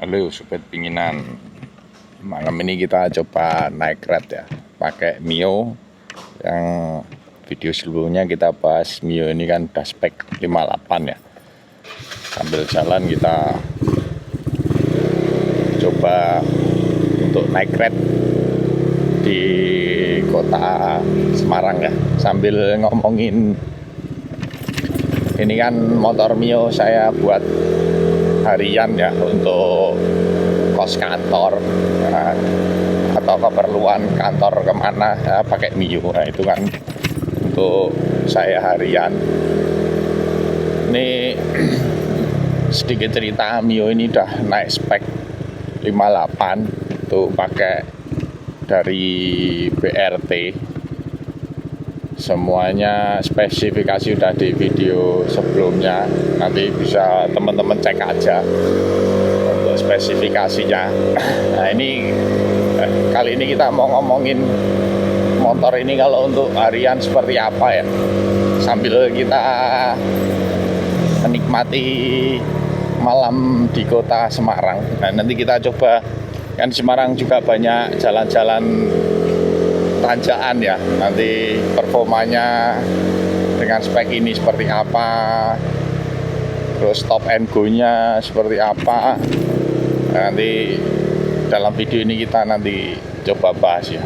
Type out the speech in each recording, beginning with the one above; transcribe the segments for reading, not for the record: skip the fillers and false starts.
Halo sobat pinginan, malam ini kita coba naik red ya, pakai Mio. Yang video sebelumnya kita bahas Mio ini kan udah spek 58 ya. Sambil jalan kita coba untuk naik red di kota Semarang ya, sambil ngomongin ini kan motor Mio saya buat harian ya, untuk kos kantor ya, atau keperluan kantor kemana ya, pakai Mio. Nah itu kan untuk saya harian. Ini sedikit cerita, Mio ini udah naik spek 58 tuh, pakai dari BRT. Semuanya spesifikasi udah di video sebelumnya, nanti bisa teman-teman cek aja untuk spesifikasinya. Nah ini kali ini kita mau ngomongin motor ini kalau untuk harian seperti apa ya, sambil kita menikmati malam di kota Semarang. Nah nanti kita coba, kan Semarang juga banyak jalan-jalan tanjakan ya, nanti performanya dengan spek ini seperti apa, terus stop and go nya seperti apa. Nanti dalam video ini kita nanti coba bahas ya.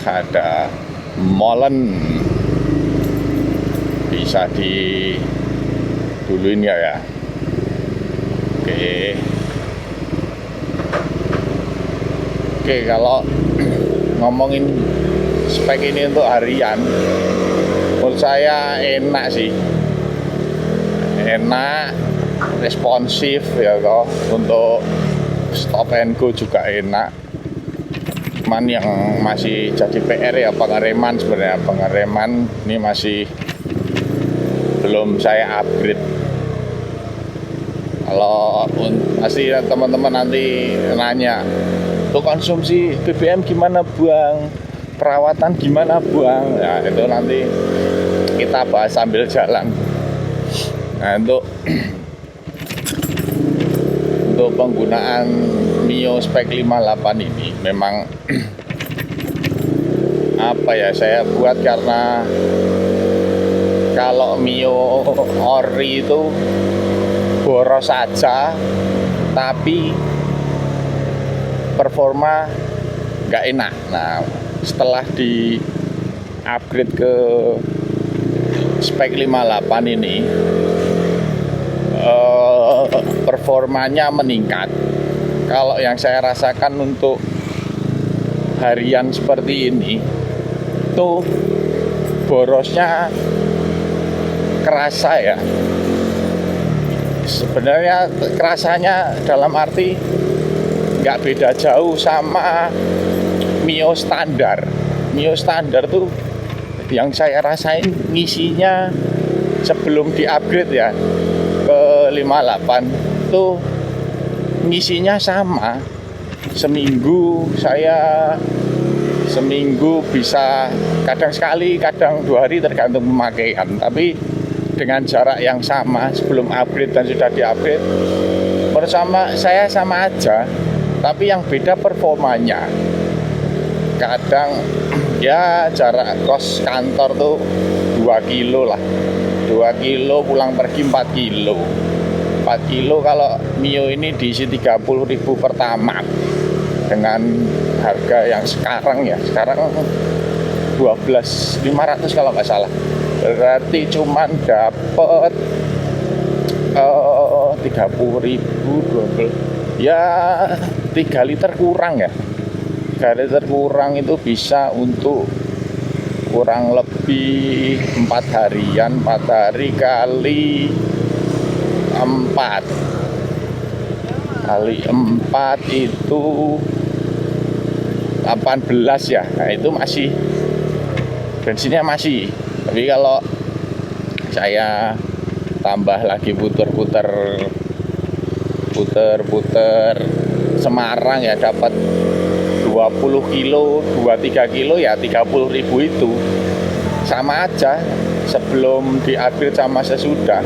Ada molen, bisa di duluin ya. Oke, kalau ngomongin spek ini untuk harian, menurut saya enak sih, enak, responsif ya toh. Untuk stop and go juga enak. Cuman yang masih jadi PR ya pengereman sebenarnya. Pengereman ini masih belum saya upgrade. Kalau pasti teman-teman nanti nanya, untuk konsumsi BBM gimana Bang, perawatan gimana Bang, ya itu nanti kita bahas sambil jalan. Nah untuk penggunaan Mio spek 58 ini memang apa ya, saya buat karena kalau Mio ori itu boros saja tapi performa nggak enak. Nah setelah di upgrade ke spek 58 ini, performanya meningkat. Kalau yang saya rasakan untuk harian seperti ini tuh borosnya kerasa ya. Sebenarnya kerasanya dalam arti nggak beda jauh sama Mio standar. Mio standar tuh yang saya rasain ngisinya sebelum di-upgrade ya ke 58 tuh ngisinya sama. Seminggu bisa, kadang sekali, kadang 2 hari tergantung pemakaian. Tapi dengan jarak yang sama sebelum upgrade dan sudah di-upgrade, bersama saya sama aja, tapi yang beda performanya. Kadang ya jarak kos kantor tuh 2 kilo lah, 2 kilo pulang pergi 4 kilo. 4 kilo kalau Mio ini diisi 30.000 pertama dengan harga yang sekarang 12.500 kalau nggak salah. Berarti cuman dapat 30.000 12 ya, 3 liter kurang ya. 3 liter kurang itu bisa untuk kurang lebih 4 harian. 4 hari kali 4 itu 18 ya. Nah itu masih bensinnya masih. Tapi kalau saya tambah lagi puter-puter Semarang ya, dapat 20 kilo, 23 kilo ya 30.000 itu. Sama aja sebelum di-upgrade sama sesudah.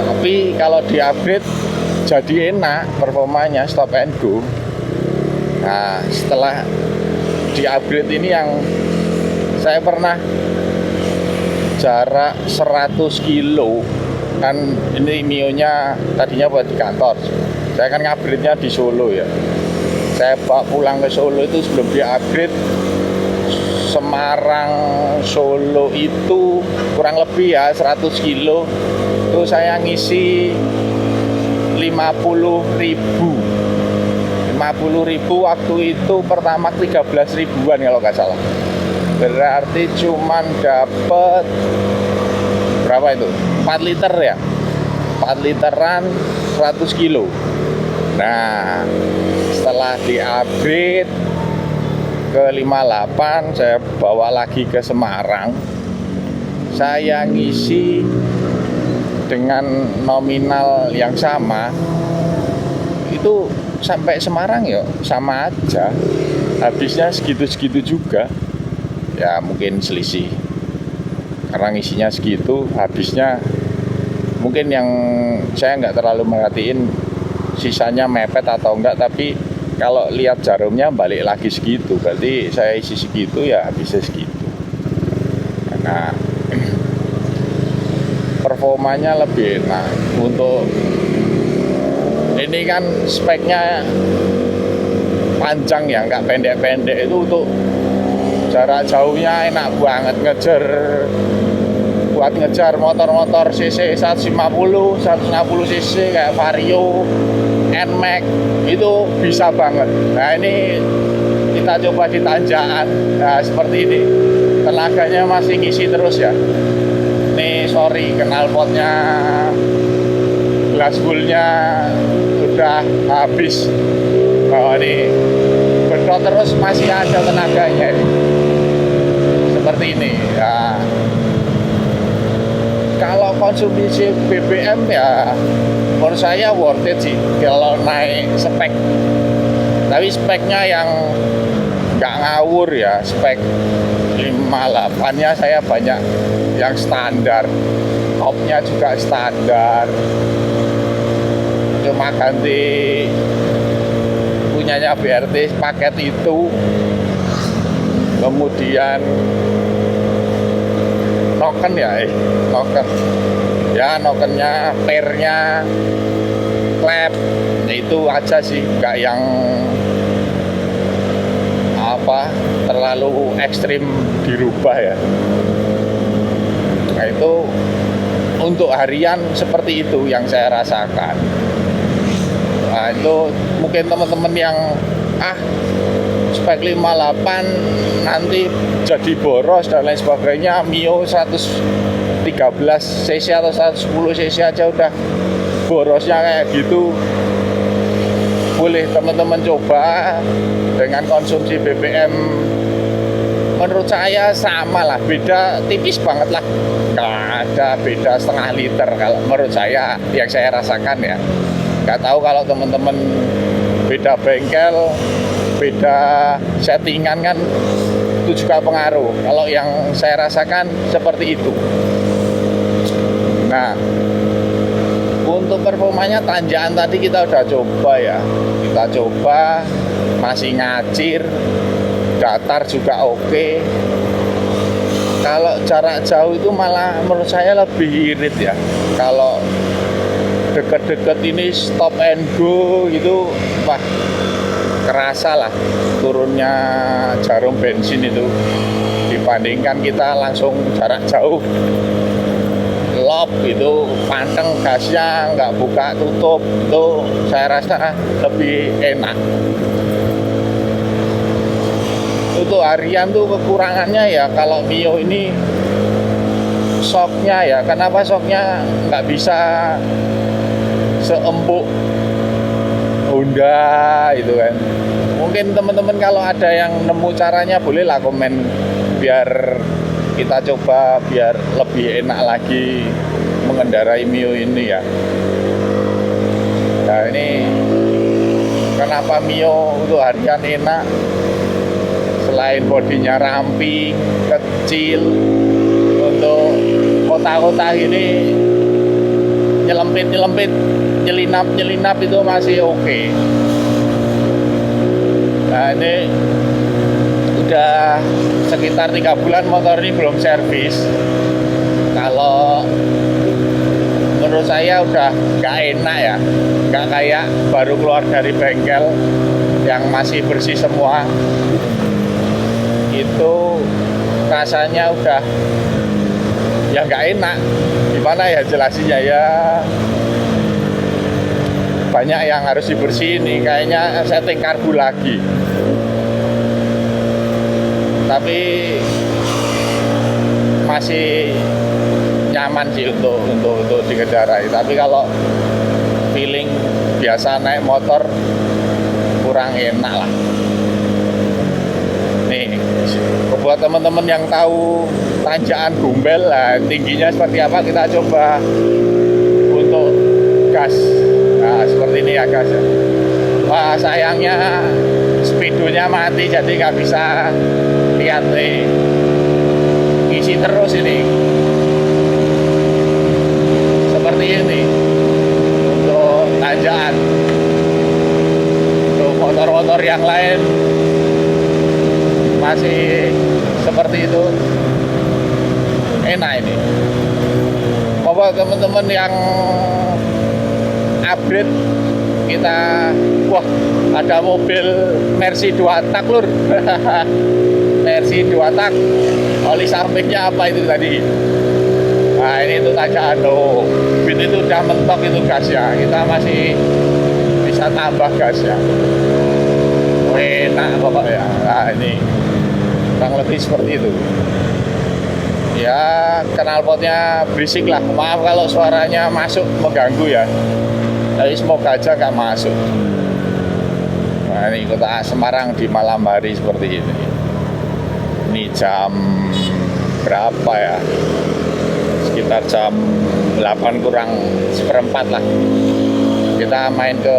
Tapi kalau di-upgrade jadi enak performanya, stop and go. Nah, setelah di upgrade ini yang saya pernah jarak 100 kilo kan, ini Mio-nya tadinya buat di kantor, saya kan ngupgrade-nya di Solo ya. Saya bawa pulang ke Solo itu sebelum di upgrade, Semarang Solo itu kurang lebih ya 100 kilo itu saya ngisi 50.000 waktu itu pertama 13 ribuan kalau nggak salah, berarti cuman dapet berapa itu, 4 liter ya, 4 literan 100 kilo. Nah, setelah di upgrade ke 58 saya bawa lagi ke Semarang, saya ngisi dengan nominal yang sama itu sampai Semarang ya sama aja, habisnya segitu-segitu juga ya, mungkin selisih karena ngisinya segitu, habisnya mungkin yang saya nggak terlalu merhatiin sisanya mepet atau enggak, tapi kalau lihat jarumnya balik lagi segitu, berarti saya isi segitu ya habisnya segitu. Nah, performanya lebih enak. Untuk ini kan speknya panjang ya, nggak pendek-pendek, itu untuk jarak jauhnya enak banget buat ngejar motor-motor CC 150, 160 cc kayak Vario, NMAX itu bisa banget. Nah, ini kita coba di tanjakan, nah seperti ini, tenaganya masih ngisi terus ya. Ini sorry, knalpotnya, glassboolnya udah habis. Oh, ini bedot terus masih ada tenaganya ini. Seperti ini ya. Kalau konsumsi BBM ya menurut saya worth it sih kalau naik spek, tapi speknya yang nggak ngawur ya. Spek 58 nya saya banyak yang standar, topnya juga standar, cuma ganti punyanya BRT paket itu, kemudian noken ya, noken ya, nokennya, pernya, klep, itu aja sih, nggak yang apa terlalu ekstrim dirubah ya. Nah, itu untuk harian seperti itu yang saya rasakan. Nah, itu mungkin teman-teman yang spek 58 nanti jadi boros dan lain sebagainya, Mio 113 cc atau 110 cc aja udah borosnya kayak gitu, boleh teman-teman coba dengan konsumsi BBM. Menurut saya sama lah, beda tipis banget lah, nggak ada beda setengah liter kalau menurut saya yang saya rasakan ya. Nggak tahu kalau teman-teman beda bengkel, beda settingan kan itu juga pengaruh. Kalau yang saya rasakan seperti itu. Nah, untuk performanya tanjakan tadi kita udah coba ya, kita coba masih ngacir, datar juga oke. Kalau jarak jauh itu malah menurut saya lebih irit ya. Kalau deket-deket ini stop and go gitu, wah kerasa lah turunnya jarum bensin itu dibandingkan kita langsung jarak jauh lob itu, panteng gasnya nggak buka tutup, itu saya rasa lebih enak. Untuk harian tuh kekurangannya ya kalau Mio ini shocknya ya, kenapa shocknya nggak bisa seempuk Honda itu kan. Mungkin teman-teman kalau ada yang nemu caranya bolehlah komen biar kita coba, biar lebih enak lagi mengendarai Mio ini ya. Nah, ini kenapa Mio untuk harian enak, selain bodinya ramping, kecil, untuk kota-kota ini nyelempit nyelinap itu masih oke. Nah ini udah sekitar 3 bulan motor ini belum servis. Kalau menurut saya udah nggak enak ya, nggak kayak baru keluar dari bengkel yang masih bersih semua. Itu rasanya udah ya nggak enak. Gimana ya jelasinnya ya, banyak yang harus dibersihin nih, kayaknya setting karbu lagi. Tapi masih nyaman sih untuk dikendarai. Tapi kalau feeling biasa naik motor kurang enak lah. Nih, buat teman-teman yang tahu tanjakan Gombel lah, tingginya seperti apa, kita coba untuk gas. Nah, seperti ini ya gas. Wah, sayangnya speedonya mati, jadi nggak bisa lihat nih. Ngisi terus ini. Seperti ini untuk tanjakan. Untuk motor-motor yang lain masih seperti itu. Enak ini. Bapak teman-teman yang upgrade, kita wah ada mobil Mercy 2 tak lur. Mercy 2 tak, oli sampingnya apa itu tadi. Nah ini itu tanjakan loh, bit itu udah mentok itu gasnya, kita masih bisa tambah gasnya. Enak pokoknya. Nah ini kurang lebih seperti itu ya. Knalpotnya berisik lah, maaf kalau suaranya masuk mengganggu ya, tapi semoga aja gak masuk. Nah ini kota Semarang di malam hari seperti ini. Ini jam berapa ya, sekitar jam 8 kurang seperempat lah. Kita main ke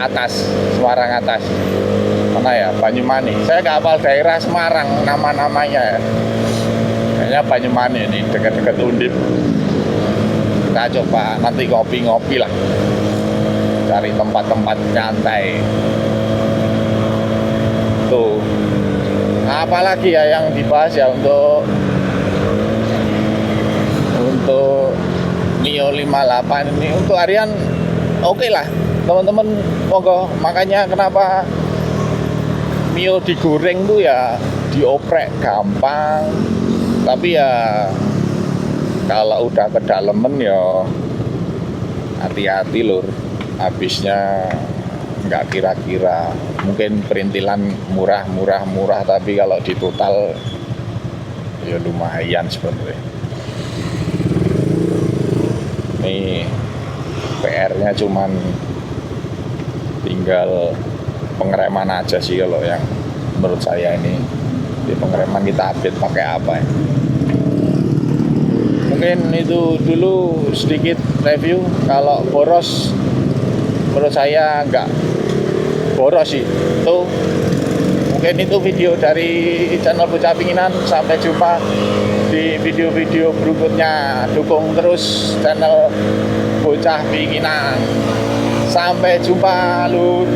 atas, Semarang atas. Mana ya, Banyumani. Saya nggak hafal daerah Semarang nama-namanya ya. Kayaknya Banyumani ini, dekat-dekat Undip. Kita coba nanti ngopi-ngopi lah, cari tempat-tempat nyantai. Tuh, apalagi ya yang dibahas ya untuk Mio 58 ini untuk harian oke lah teman-teman, monggo. Makanya kenapa Mio digoreng tuh ya, dioprek gampang, tapi ya kalau udah kedalemen ya hati-hati lur, habisnya nggak kira-kira. Mungkin perintilan murah, tapi kalau di total ya lumayan sebenarnya. Ini PR-nya cuman tinggal pengereman aja sih kalau yang menurut saya ini. Di pengereman kita update pakai apa ya. Mungkin itu dulu sedikit review. Kalau boros menurut saya nggak boros sih. Tuh mungkin itu video dari channel Bocah Pinginan. Sampai jumpa di video-video berikutnya. Dukung terus channel Bocah Pinginan. Sampai jumpa lur.